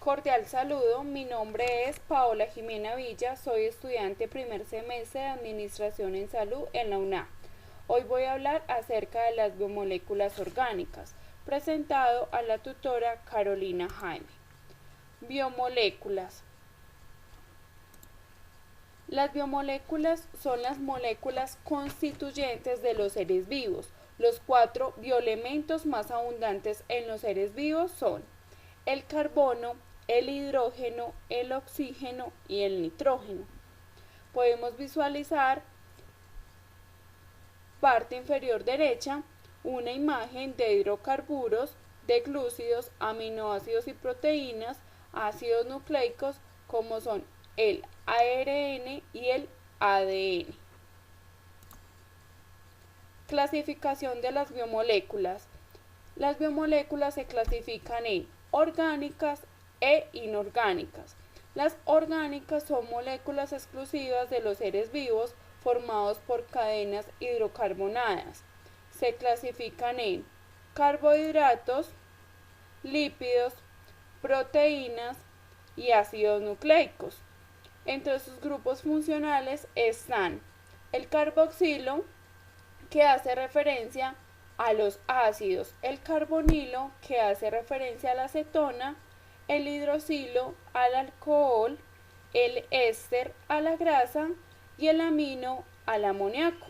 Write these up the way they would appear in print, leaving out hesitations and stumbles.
cordial saludo, mi nombre es Paola Jimena Villa, soy estudiante primer semestre de Administración en Salud en la UNAM. Hoy voy a hablar acerca de las biomoléculas orgánicas, presentado a la tutora Carolina Jaime. Biomoléculas. Las biomoléculas son las moléculas constituyentes de los seres vivos. Los 4 bioelementos más abundantes en los seres vivos son el carbono, el hidrógeno, el oxígeno y el nitrógeno. Podemos visualizar, parte inferior derecha, una imagen de hidrocarburos, de glúcidos, aminoácidos y proteínas, ácidos nucleicos como son el ARN y el ADN. Clasificación de las biomoléculas. Las biomoléculas se clasifican en orgánicas e inorgánicas. Las orgánicas son moléculas exclusivas de los seres vivos formados por cadenas hidrocarbonadas. Se clasifican en carbohidratos, lípidos, proteínas y ácidos nucleicos. Entre sus grupos funcionales están el carboxilo, que hace referencia a los ácidos, el carbonilo, que hace referencia a la acetona, el hidroxilo al alcohol, el éster a la grasa y el amino al amoníaco.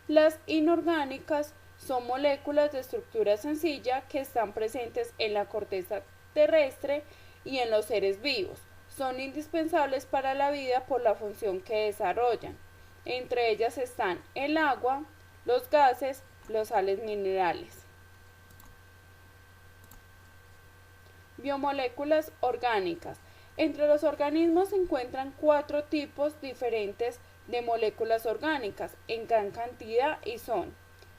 Las inorgánicas son moléculas de estructura sencilla que están presentes en la corteza terrestre y en los seres vivos. Son indispensables para la vida por la función que desarrollan. Entre ellas están el agua, los gases, los sales minerales. Biomoléculas orgánicas. Entre los organismos se encuentran 4 tipos diferentes de moléculas orgánicas en gran cantidad y son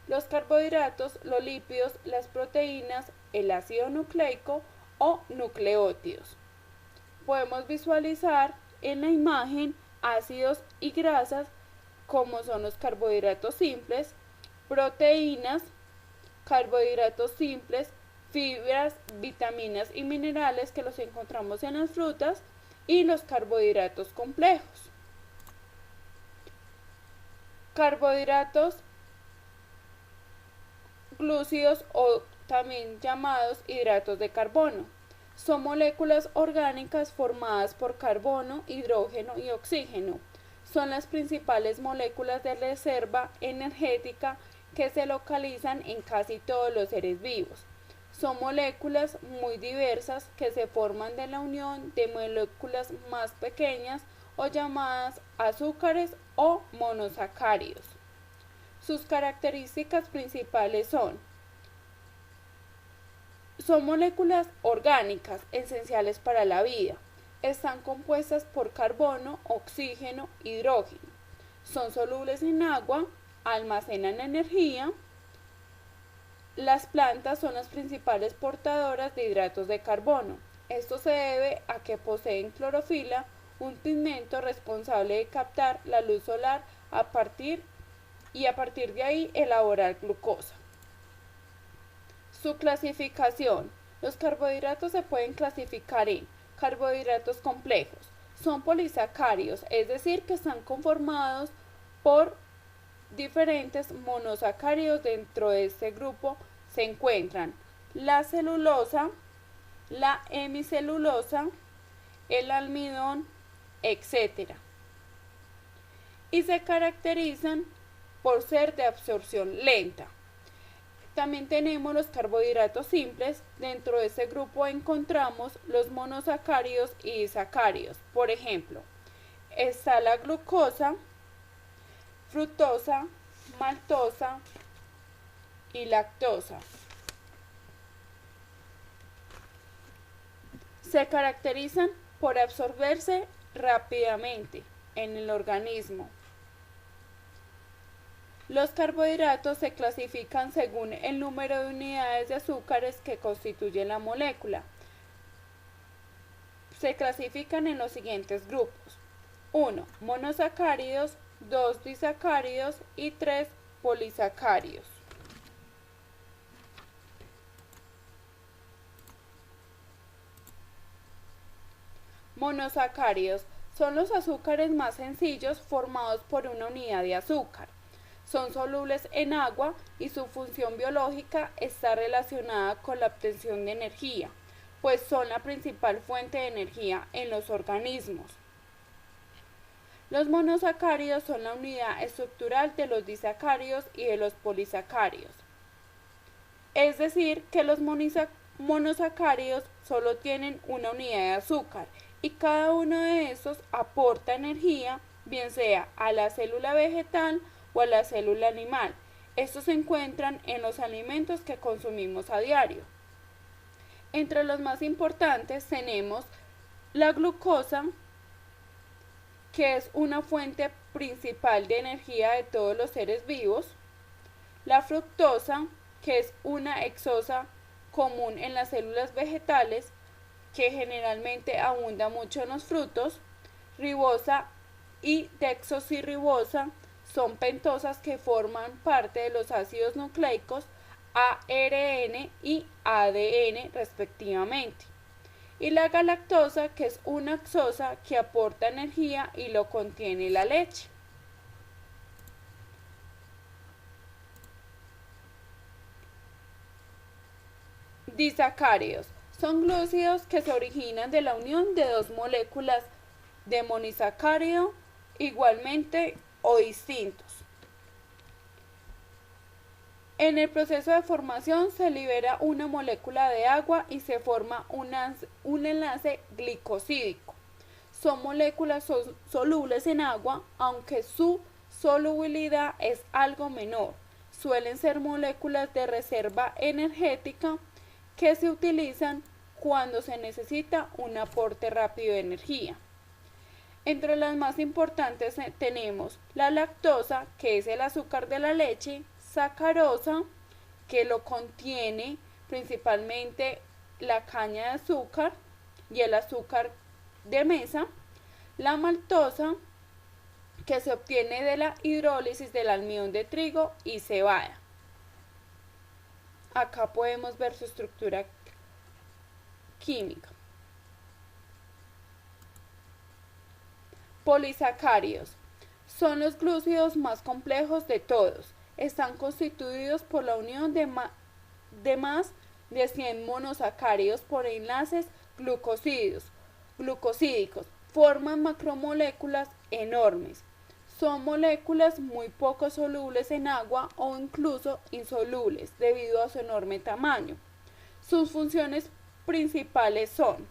los carbohidratos, los lípidos, las proteínas, el ácido nucleico o nucleótidos. Podemos visualizar en la imagen ácidos y grasas como son los carbohidratos simples, proteínas, carbohidratos simples, fibras, vitaminas y minerales que los encontramos en las frutas y los carbohidratos complejos. Carbohidratos glúcidos o también llamados hidratos de carbono. Son moléculas orgánicas formadas por carbono, hidrógeno y oxígeno. Son las principales moléculas de reserva energética que se localizan en casi todos los seres vivos. Son moléculas muy diversas que se forman de la unión de moléculas más pequeñas o llamadas azúcares o monosacáridos. Sus características principales son moléculas orgánicas esenciales para la vida. Están compuestas por carbono, oxígeno, hidrógeno. Son solubles en agua, almacenan energía. Las plantas son las principales portadoras de hidratos de carbono. Esto se debe a que poseen clorofila, un pigmento responsable de captar la luz solar a partir de ahí elaborar glucosa. Su clasificación. Los carbohidratos se pueden clasificar en carbohidratos complejos. Son polisacáridos, es decir, que están conformados por diferentes monosacáridos. Dentro de este grupo se encuentran la celulosa, la hemicelulosa, el almidón, etc. Y se caracterizan por ser de absorción lenta. También tenemos los carbohidratos simples. Dentro de este grupo encontramos los monosacáridos y disacáridos. Por ejemplo, está la glucosa, fructosa, maltosa y lactosa. Se caracterizan por absorberse rápidamente en el organismo. Los carbohidratos se clasifican según el número de unidades de azúcares que constituyen la molécula. Se clasifican en los siguientes grupos: 1. Monosacáridos, 2 disacáridos y 3 polisacáridos. Monosacáridos son los azúcares más sencillos formados por una unidad de azúcar. Son solubles en agua y su función biológica está relacionada con la obtención de energía, pues son la principal fuente de energía en los organismos. Los monosacáridos son la unidad estructural de los disacáridos y de los polisacáridos. Es decir, que los monosacáridos solo tienen una unidad de azúcar y cada uno de estos aporta energía, bien sea a la célula vegetal o a la célula animal. Estos se encuentran en los alimentos que consumimos a diario. Entre los más importantes tenemos la glucosa, que es una fuente principal de energía de todos los seres vivos, la fructosa, que es una hexosa común en las células vegetales, que generalmente abunda mucho en los frutos, ribosa y desoxirribosa son pentosas que forman parte de los ácidos nucleicos ARN y ADN respectivamente. Y la galactosa, que es una oxosa que aporta energía y lo contiene la leche. Disacáridos son glúcidos que se originan de la unión de dos moléculas de monosacárido igualmente o distintos. En el proceso de formación se libera una molécula de agua y se forma un enlace glicosídico. Son moléculas solubles en agua, aunque su solubilidad es algo menor. Suelen ser moléculas de reserva energética que se utilizan cuando se necesita un aporte rápido de energía. Entre las más importantes tenemos la lactosa, que es el azúcar de la leche, sacarosa, que lo contiene principalmente la caña de azúcar y el azúcar de mesa, la maltosa, que se obtiene de la hidrólisis del almidón de trigo y cebada. Acá podemos ver su estructura química. Polisacáridos son los glúcidos más complejos de todos. Están constituidos por la unión de más de 100 monosacáridos por enlaces glucosídicos. Forman macromoléculas enormes. Son moléculas muy poco solubles en agua o incluso insolubles debido a su enorme tamaño. Sus funciones principales son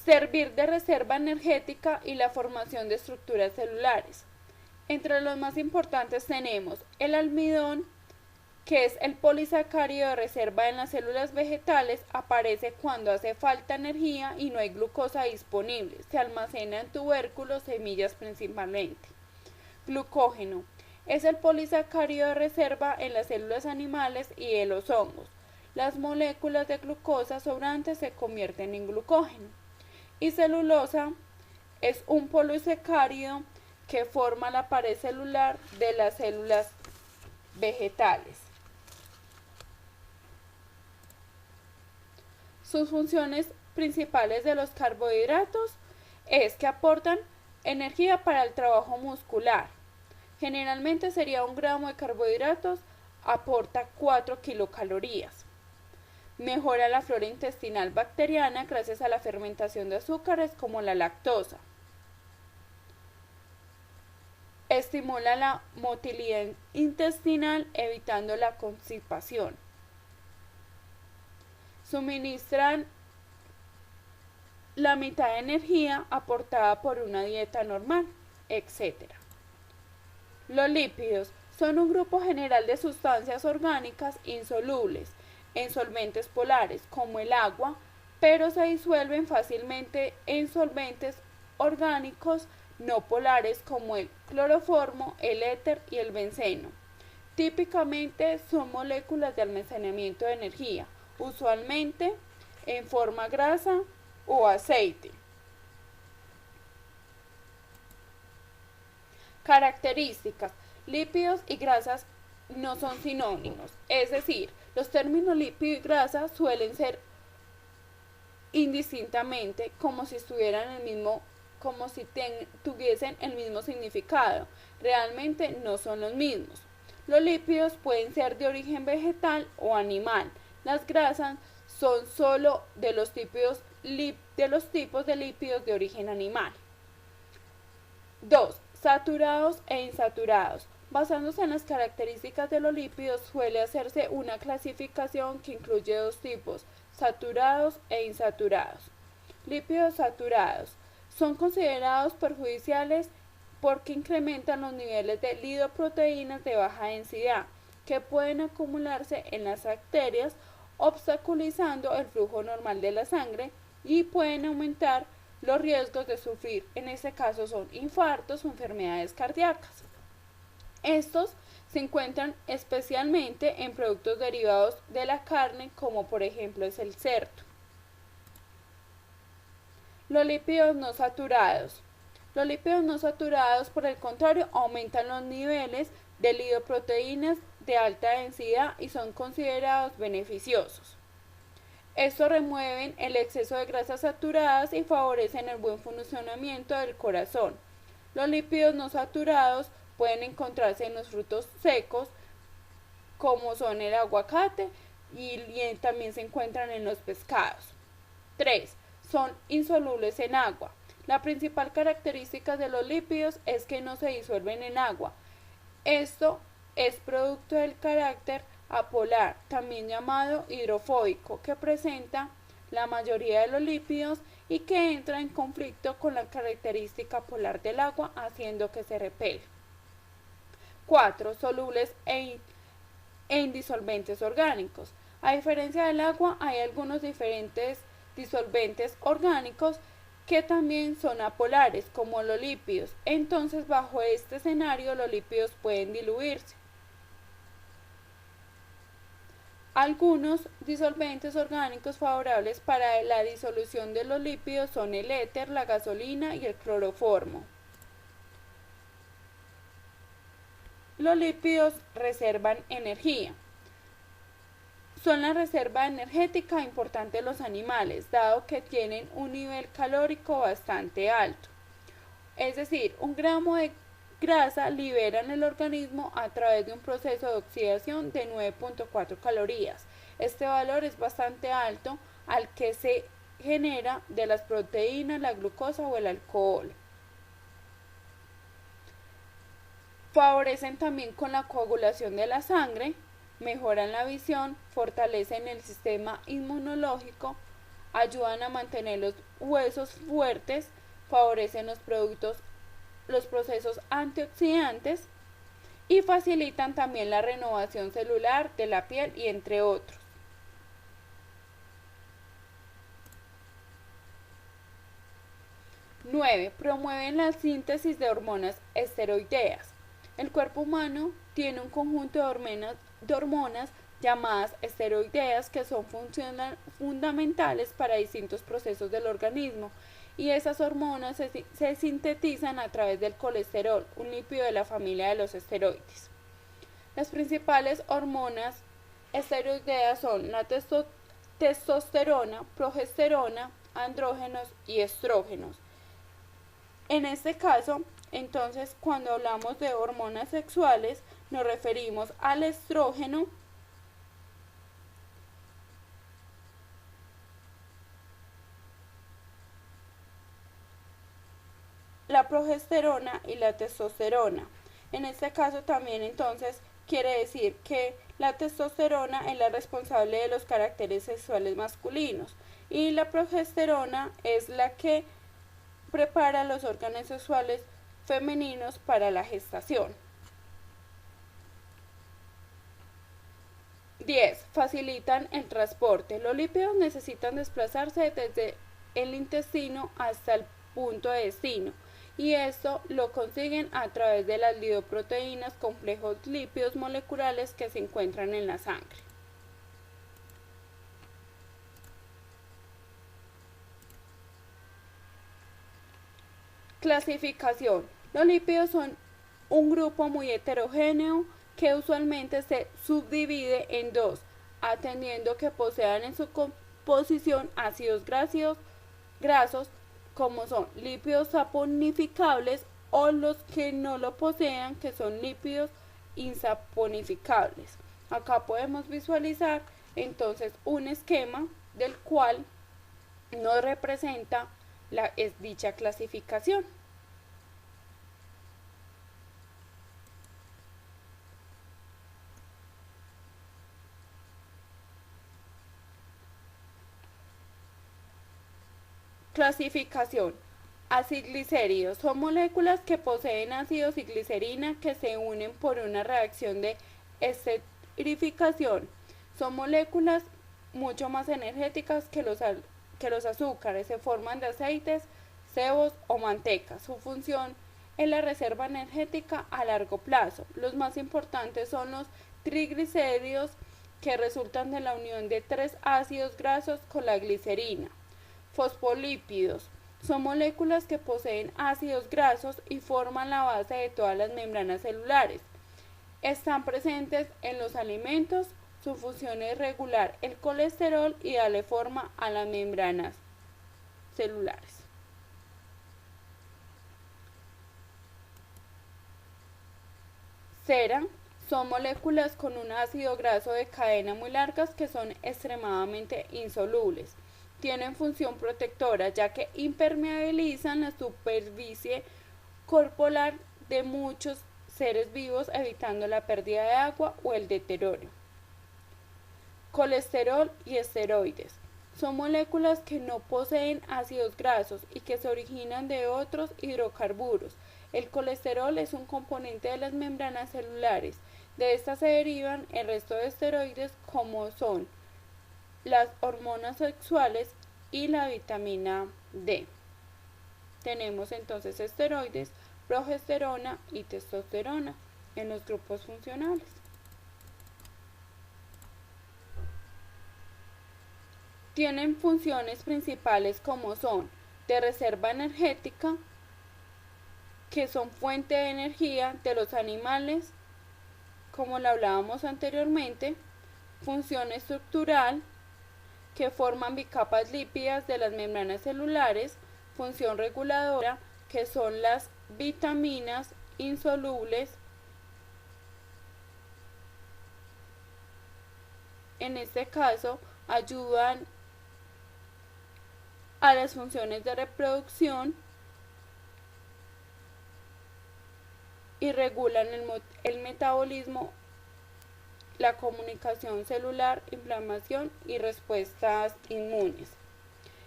servir de reserva energética y la formación de estructuras celulares. Entre los más importantes tenemos el almidón, que es el polisacárido de reserva en las células vegetales, aparece cuando hace falta energía y no hay glucosa disponible. Se almacena en tubérculos, semillas principalmente. Glucógeno es el polisacárido de reserva en las células animales y en los hongos. Las moléculas de glucosa sobrantes se convierten en glucógeno. Y celulosa es un polisacárido que forma la pared celular de las células vegetales. Sus funciones principales de los carbohidratos es que aportan energía para el trabajo muscular. Generalmente sería 1 gramo de carbohidratos, aporta 4 kilocalorías. Mejora la flora intestinal bacteriana gracias a la fermentación de azúcares como la lactosa. Estimula la motilidad intestinal evitando la constipación. Suministran la mitad de energía aportada por una dieta normal, etc. Los lípidos son un grupo general de sustancias orgánicas insolubles en solventes polares como el agua, pero se disuelven fácilmente en solventes orgánicos no polares como el cloroformo, el éter y el benceno. Típicamente son moléculas de almacenamiento de energía, usualmente en forma grasa o aceite. Características: lípidos y grasas no son sinónimos, es decir, Los términos lípido y grasa suelen ser indistintamente como si tuviesen el mismo significado. Realmente no son los mismos. Los lípidos pueden ser de origen vegetal o animal. Las grasas son solo de los tipos de lípidos de origen animal. 2. Saturados e insaturados. Basándose en las características de los lípidos, suele hacerse una clasificación que incluye dos tipos: saturados e insaturados. Lípidos saturados son considerados perjudiciales porque incrementan los niveles de lipoproteínas de baja densidad que pueden acumularse en las arterias, obstaculizando el flujo normal de la sangre, y pueden aumentar los riesgos de sufrir, en este caso son infartos o enfermedades cardíacas. Estos se encuentran especialmente en productos derivados de la carne, como por ejemplo es el cerdo. Los lípidos no saturados. Los lípidos no saturados, por el contrario, aumentan los niveles de lipoproteínas de alta densidad y son considerados beneficiosos. Estos remueven el exceso de grasas saturadas y favorecen el buen funcionamiento del corazón. Los lípidos no saturados pueden encontrarse en los frutos secos, como son el aguacate, y también se encuentran en los pescados. 3. Son insolubles en agua. La principal característica de los lípidos es que no se disuelven en agua. Esto es producto del carácter apolar, también llamado hidrofóbico, que presenta la mayoría de los lípidos y que entra en conflicto con la característica polar del agua, haciendo que se repele. 4. Solubles en disolventes orgánicos. A diferencia del agua, hay algunos diferentes disolventes orgánicos que también son apolares, como los lípidos. Entonces, bajo este escenario, los lípidos pueden diluirse. Algunos disolventes orgánicos favorables para la disolución de los lípidos son el éter, la gasolina y el cloroformo. Los lípidos reservan energía. Son la reserva energética importante de los animales, dado que tienen un nivel calórico bastante alto. Es decir, 1 gramo de grasa libera en el organismo a través de un proceso de oxidación de 9.4 calorías. Este valor es bastante alto al que se genera de las proteínas, la glucosa o el alcohol. Favorecen también con la coagulación de la sangre, mejoran la visión, fortalecen el sistema inmunológico, ayudan a mantener los huesos fuertes, favorecen los procesos antioxidantes y facilitan también la renovación celular de la piel, y entre otros. Promueven la síntesis de hormonas esteroideas. El cuerpo humano tiene un conjunto de hormonas llamadas esteroideas que son fundamentales para distintos procesos del organismo, y esas hormonas se sintetizan a través del colesterol, un lípido de la familia de los esteroides. Las principales hormonas esteroideas son la testosterona, progesterona, andrógenos y estrógenos. En este caso, entonces, cuando hablamos de hormonas sexuales, nos referimos al estrógeno, la progesterona y la testosterona. En este caso también entonces quiere decir que la testosterona es la responsable de los caracteres sexuales masculinos y la progesterona es la que prepara los órganos sexuales femeninos para la gestación. 10. Facilitan el transporte. Los lípidos necesitan desplazarse desde el intestino hasta el punto de destino, y esto lo consiguen a través de las lipoproteínas, complejos lípidos moleculares que se encuentran en la sangre. Clasificación. Los lípidos son un grupo muy heterogéneo que usualmente se subdivide en dos: atendiendo que posean en su composición ácidos grasos como son lípidos saponificables o los que no lo posean, que son lípidos insaponificables. Acá podemos visualizar entonces un esquema del cual nos representa dicha clasificación. Clasificación. Aciglicéridos son moléculas que poseen ácidos y glicerina que se unen por una reacción de esterificación. Son moléculas mucho más energéticas que los azúcares. Se forman de aceites, cebos o mantecas. Su función es la reserva energética a largo plazo. Los más importantes son los triglicéridos, que resultan de la unión de 3 ácidos grasos con la glicerina. Fosfolípidos son moléculas que poseen ácidos grasos y forman la base de todas las membranas celulares. Están presentes en los alimentos. Su función es regular el colesterol y darle forma a las membranas celulares. Cera son moléculas con un ácido graso de cadena muy largas que son extremadamente insolubles. Tienen función protectora ya que impermeabilizan la superficie corporal de muchos seres vivos, evitando la pérdida de agua o el deterioro. Colesterol y esteroides son moléculas que no poseen ácidos grasos y que se originan de otros hidrocarburos. El colesterol es un componente de las membranas celulares. De estas se derivan el resto de esteroides, como son las hormonas sexuales y la vitamina D. Tenemos entonces esteroides, progesterona y testosterona en los grupos funcionales. Tienen funciones principales como son de reserva energética, que son fuente de energía de los animales, como lo hablábamos anteriormente, función estructural, que forman bicapas lípidas de las membranas celulares, función reguladora, que son las vitaminas insolubles, en este caso ayudan a las funciones de reproducción y regulan el metabolismo, la comunicación celular, inflamación y respuestas inmunes.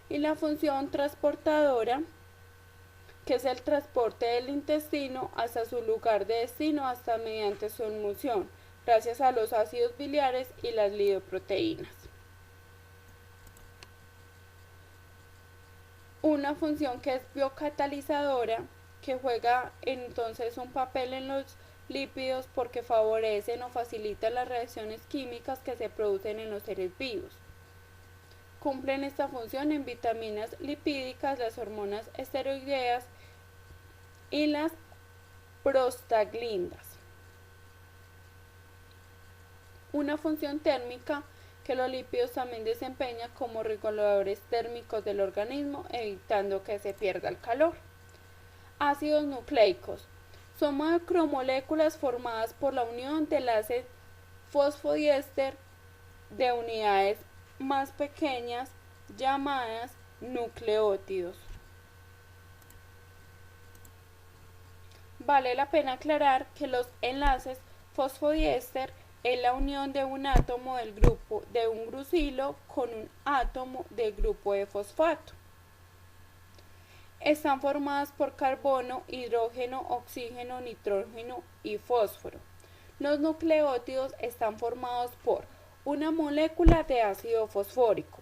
Y la función transportadora, que es el transporte del intestino hasta su lugar de destino, hasta mediante su emulsión, gracias a los ácidos biliares y las lipoproteínas. Una función que es biocatalizadora, que juega entonces un papel en los lípidos porque favorecen o facilitan las reacciones químicas que se producen en los seres vivos. Cumplen esta función en vitaminas lipídicas, las hormonas esteroideas y las prostaglandinas. Una función térmica, que los lípidos también desempeñan como reguladores térmicos del organismo, evitando que se pierda el calor. Ácidos nucleicos son macromoléculas formadas por la unión de enlaces fosfodiéster de unidades más pequeñas llamadas nucleótidos. Vale la pena aclarar que los enlaces fosfodiéster es la unión de un átomo del grupo de un glucilo con un átomo del grupo de fosfato. Están formadas por carbono, hidrógeno, oxígeno, nitrógeno y fósforo. Los nucleótidos están formados por una molécula de ácido fosfórico,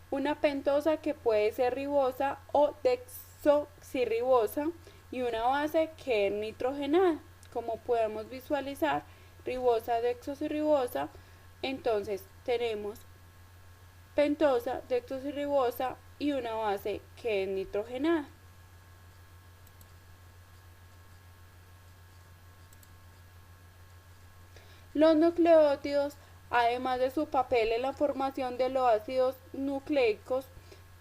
una pentosa que puede ser ribosa o desoxirribosa y una base que es nitrogenada. Como podemos visualizar, ribosa, desoxirribosa, entonces tenemos pentosa, desoxirribosa y una base que es nitrogenada. Los nucleótidos Además de su papel en la formación de los ácidos nucleicos,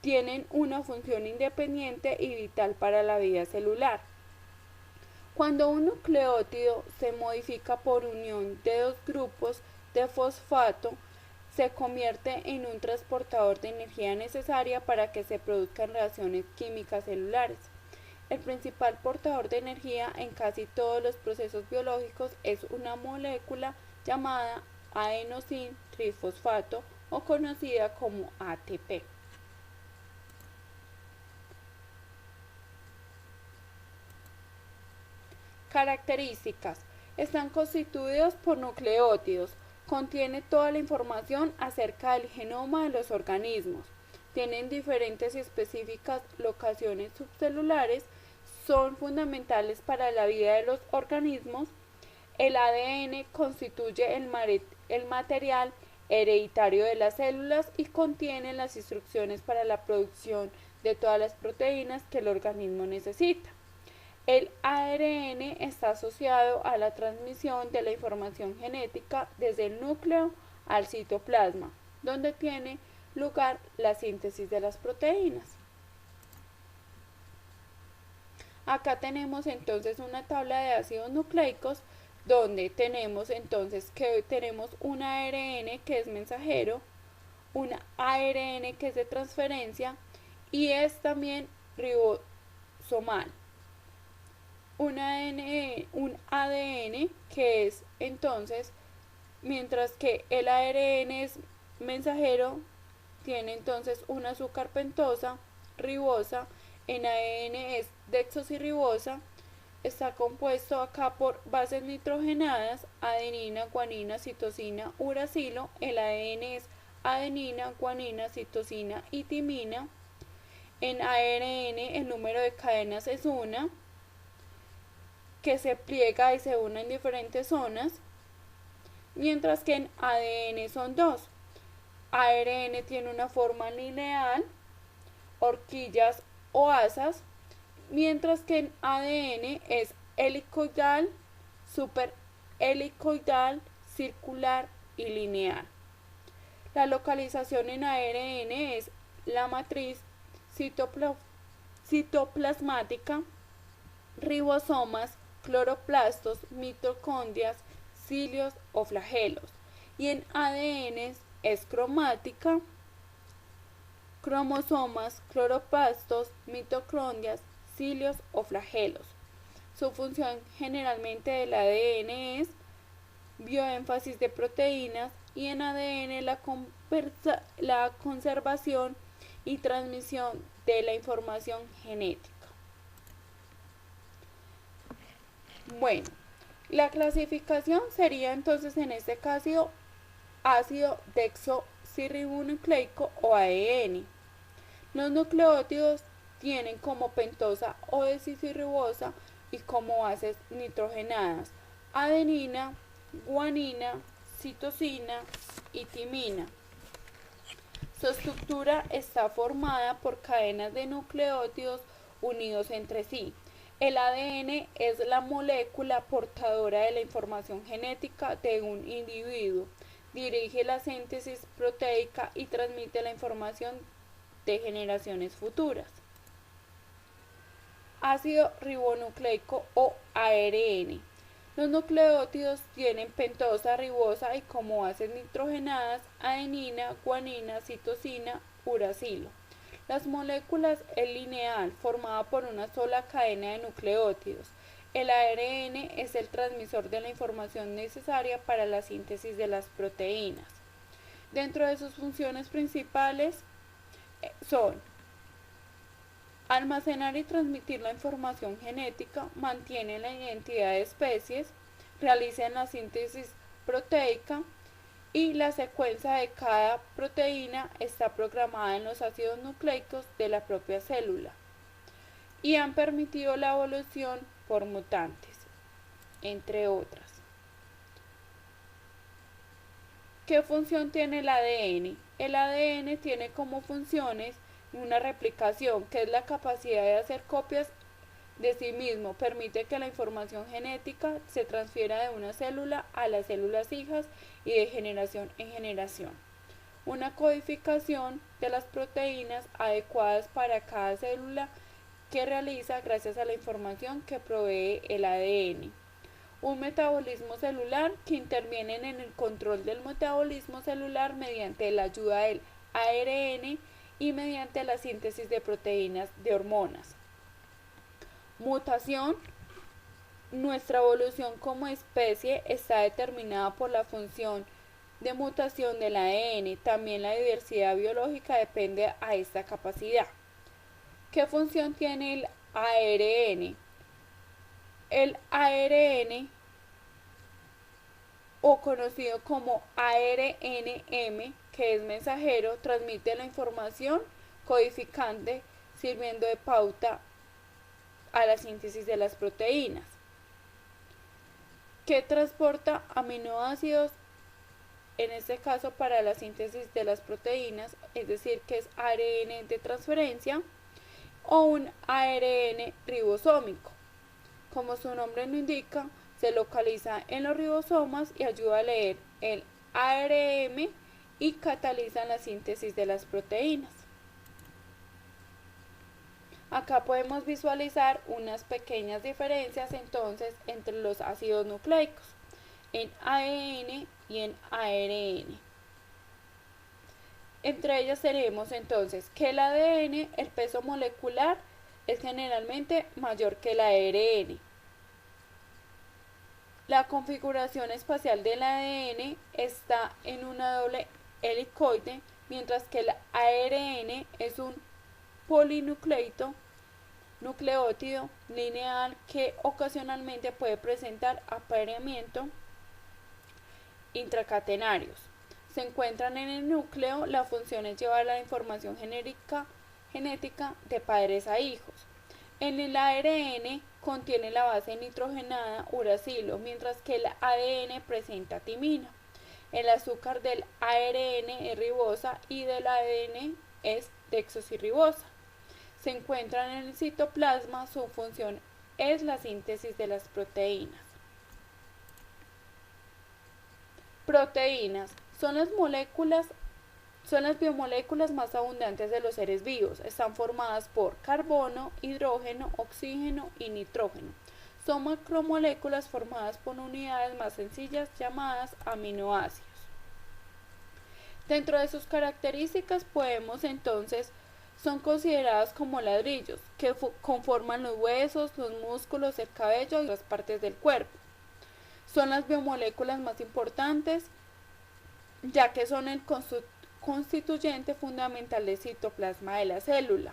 tienen una función independiente y vital para la vida celular. Cuando un nucleótido se modifica por unión de dos grupos de fosfato, se convierte en un transportador de energía necesaria para que se produzcan reacciones químicas celulares. El principal portador de energía en casi todos los procesos biológicos es una molécula llamada adenosin trifosfato o conocida como ATP. Características. Están constituidos por nucleótidos. Contiene toda la información acerca del genoma de los organismos. Tienen diferentes y específicas locaciones subcelulares. Son fundamentales para la vida de los organismos. El ADN constituye el material hereditario de las células y contiene las instrucciones para la producción de todas las proteínas que el organismo necesita. El ARN está asociado a la transmisión de la información genética desde el núcleo al citoplasma, donde tiene lugar la síntesis de las proteínas. Acá tenemos entonces una tabla de ácidos nucleicos donde tenemos entonces que tenemos un ARN que es mensajero, un ARN que es de transferencia y es también ribosomal. Un ADN que es entonces, mientras que el ARN es mensajero, tiene entonces una azúcar pentosa, ribosa, en ADN es desoxirribosa, está compuesto acá por bases nitrogenadas, adenina, guanina, citosina, uracilo, el ADN es adenina, guanina, citosina y timina, en ARN el número de cadenas es una, que se pliega y se une en diferentes zonas, mientras que en ADN son dos. ARN tiene una forma lineal, horquillas o asas, mientras que en ADN es helicoidal, superhelicoidal, circular y lineal. La localización en ARN es la matriz citoplasmática, ribosomas, cloroplastos, mitocondrias, cilios o flagelos. Y en ADN es cromática, cromosomas, cloroplastos, mitocondrias, cilios o flagelos. Su función generalmente del ADN es bioénfasis de proteínas y en ADN la conservación y transmisión de la información genética. Bueno, la clasificación sería entonces en este caso ácido desoxirribonucleico o ADN. Los nucleótidos tienen como pentosa o desoxirribosa y como bases nitrogenadas adenina, guanina, citosina y timina. Su estructura está formada por cadenas de nucleótidos unidos entre sí. El ADN es la molécula portadora de la información genética de un individuo, dirige la síntesis proteica y transmite la información de generaciones futuras. Ácido ribonucleico o ARN. Los nucleótidos tienen pentosa, ribosa y como bases nitrogenadas adenina, guanina, citosina, uracilo. Las moléculas es lineal, formada por una sola cadena de nucleótidos. El ARN es el transmisor de la información necesaria para la síntesis de las proteínas. Dentro de sus funciones principales son almacenar y transmitir la información genética, mantienen la identidad de especies, realizan la síntesis proteica y la secuencia de cada proteína está programada en los ácidos nucleicos de la propia célula y han permitido la evolución por mutantes, entre otras. ¿Qué función tiene el ADN? El ADN tiene como funciones una replicación, que es la capacidad de hacer copias de sí mismo permite que la información genética se transfiera de una célula a las células hijas y de generación en generación. Una codificación de las proteínas adecuadas para cada célula que realiza gracias a la información que provee el ADN. Un metabolismo celular que interviene en el control del metabolismo celular mediante la ayuda del ARN y mediante la síntesis de proteínas de hormonas. Mutación. Nuestra evolución como especie está determinada por la función de mutación del ADN. También la diversidad biológica depende a esta capacidad. ¿Qué función tiene el ARN? El ARN, o conocido como ARNM, que es mensajero, transmite la información codificante, sirviendo de pauta a la síntesis de las proteínas. ¿Qué transporta aminoácidos? En este caso, para la síntesis de las proteínas, es decir, que es ARN de transferencia o un ARN ribosómico. Como su nombre lo indica, se localiza en los ribosomas y ayuda a leer el ARN y cataliza la síntesis de las proteínas. Acá podemos visualizar unas pequeñas diferencias entonces entre los ácidos nucleicos en ADN y en ARN. Entre ellas tenemos entonces que el ADN, el peso molecular, es generalmente mayor que el ARN. La configuración espacial del ADN está en una doble helicoide, mientras que el ARN es un polinucleótido lineal que ocasionalmente puede presentar apareamiento intracatenarios. Se encuentran en el núcleo. La función es llevar la información genética de padres a hijos. En el ARN contiene la base nitrogenada uracilo, mientras que el ADN presenta timina. El azúcar del ARN es ribosa y del ADN es desoxirribosa. Se encuentran en el citoplasma. Su función es la síntesis de las proteínas. Proteínas son las biomoléculas más abundantes de los seres vivos. Están formadas por carbono, hidrógeno, oxígeno y nitrógeno. Son macromoléculas formadas por unidades más sencillas llamadas aminoácidos. Dentro de sus características son consideradas como ladrillos que conforman los huesos, los músculos, el cabello y otras partes del cuerpo. Son las biomoléculas más importantes, ya que son el constituyente fundamental del citoplasma de la célula.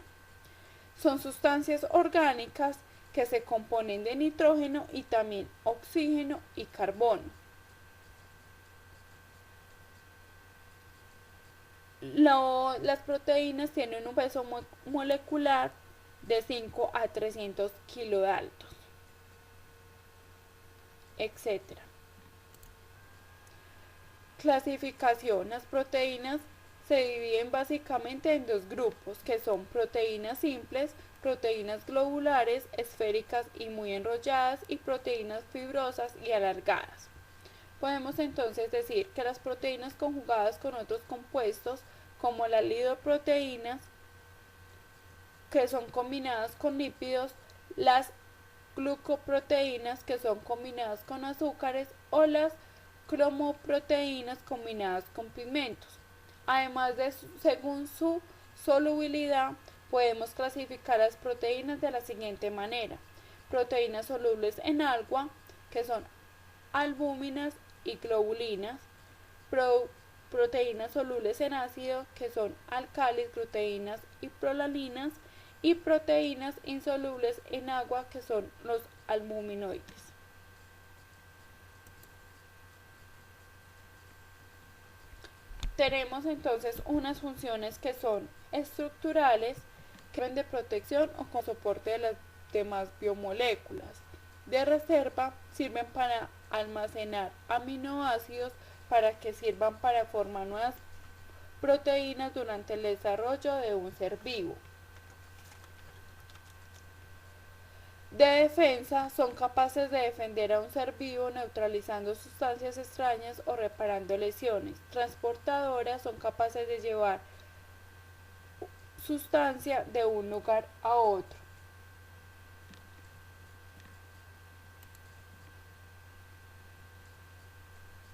Son sustancias orgánicas que se componen de nitrógeno y también oxígeno y carbono. Las proteínas tienen un peso molecular de 5 a 300 kilodaltos, etc. Clasificación. Las proteínas se dividen básicamente en dos grupos, que son proteínas simples, proteínas globulares, esféricas y muy enrolladas, y proteínas fibrosas y alargadas. Podemos entonces decir que las proteínas conjugadas con otros compuestos, como las lipoproteínas, que son combinadas con lípidos, las glucoproteínas, que son combinadas con azúcares, o las cromoproteínas combinadas con pigmentos. Además según su solubilidad, podemos clasificar las proteínas de la siguiente manera: proteínas solubles en agua, que son albúminas y globulinas; proteínas solubles en ácido, que son álcalis, glutaminas y prolalinas; y proteínas insolubles en agua, que son los albuminoides. Tenemos entonces unas funciones que son estructurales, que sirven de protección o con soporte de las demás biomoléculas. De reserva, sirven para almacenar aminoácidos para que sirvan para formar nuevas proteínas durante el desarrollo de un ser vivo. De defensa, son capaces de defender a un ser vivo neutralizando sustancias extrañas o reparando lesiones. Transportadoras, son capaces de llevar sustancia de un lugar a otro.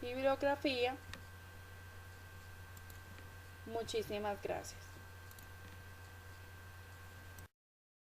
Bibliografía. Muchísimas gracias.